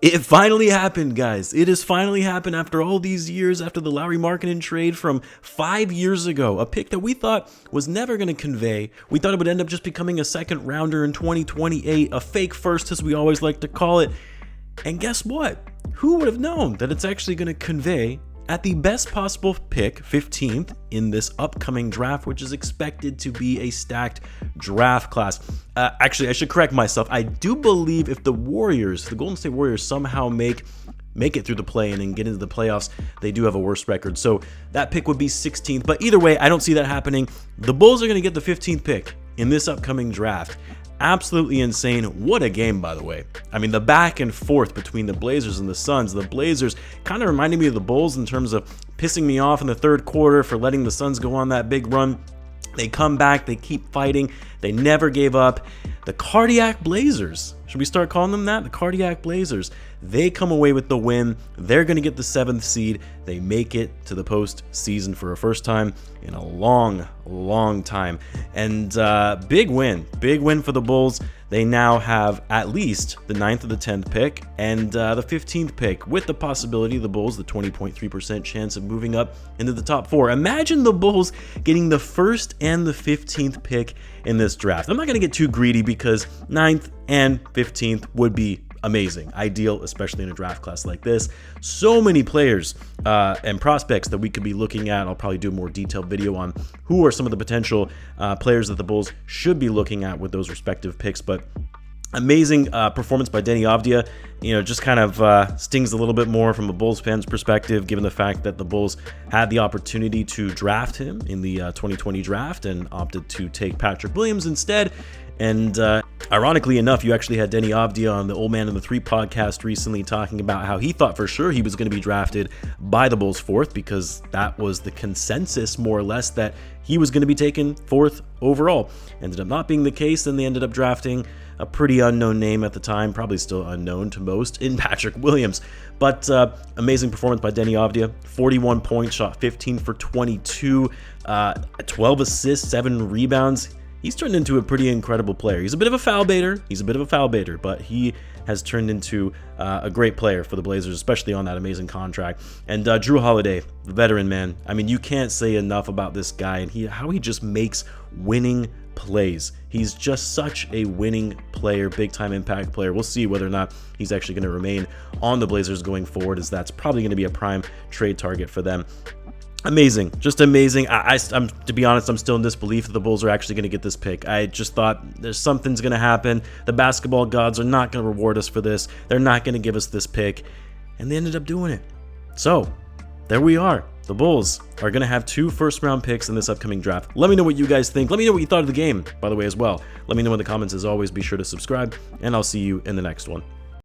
It finally happened, guys. It has finally happened after all these years, after the Lauri Markkanen trade from 5 years ago. A pick that we thought was never going to convey. We thought it would end up just becoming a second rounder in 2028, a fake first as we always like to call it. And guess what? Who would have known that it's actually going to convey at the best possible pick, 15th, in this upcoming draft, which is expected to be a stacked draft class. Actually, I should correct myself. I do believe if the Warriors, the Golden State Warriors, somehow make it through the play-in and get into the playoffs, they do have a worse record. So that pick would be 16th. But either way, I don't see that happening. The Bulls are going to get the 15th pick in this upcoming draft. Absolutely insane. What a game, by the way. I mean, the back and forth between the Blazers and the Suns. The Blazers kind of reminded me of the Bulls in terms of pissing me off in the third quarter for letting the Suns go on that big run. They come back, they keep fighting, they never gave up. The Cardiac Blazers, should we start calling them that? The Cardiac Blazers, they come away with the win. They're going to get the 7th seed. They make it to the postseason for a first time in a long time. And big win for the Bulls. They now have at least the 9th or the 10th pick and the 15th pick, with the possibility of the Bulls, the 20.3% chance of moving up into the top 4. Imagine the Bulls getting the 1st and the 15th pick in this draft. I'm not going to get too greedy because 9th and 15th would be amazing, ideal, especially in a draft class like this. So many players and prospects that we could be looking at. I'll probably do a more detailed video on who are some of the potential players that the Bulls should be looking at with those respective picks. But amazing performance by Deni Avdija. Just kind of stings a little bit more from a Bulls fan's perspective, given the fact that the Bulls had the opportunity to draft him in the 2020 draft and opted to take Patrick Williams instead. And ironically enough, you actually had Deni Avdija on the Old Man and the Three podcast recently talking about how he thought for sure he was going to be drafted by the Bulls 4th, because that was the consensus more or less, that he was going to be taken 4th overall. Ended up not being the case, and they ended up drafting a pretty unknown name at the time, probably still unknown to most, in Patrick Williams. But amazing performance by Deni Avdija. 41 points, shot 15 for 22, 12 assists, 7 rebounds. He's turned into a pretty incredible player. He's a bit of a foul baiter. But he has turned into a great player for the Blazers, especially on that amazing contract. And Jrue Holiday, the veteran, man. I mean, you can't say enough about this guy and how he just makes winning plays. He's just such a winning player, big-time impact player. We'll see whether or not he's actually going to remain on the Blazers going forward, as that's probably going to be a prime trade target for them. Amazing, just amazing. I'm to be honest, I'm still in disbelief that the Bulls are actually going to get this pick. I just thought something's going to happen. The basketball gods are not going to reward us for this. They're not going to give us this pick, and they ended up doing it. So there we are. The Bulls are going to have 2 first-round picks in this upcoming draft. Let me know what you guys think. Let me know what you thought of the game, by the way, as well. Let me know in the comments. As always, be sure to subscribe, and I'll see you in the next one.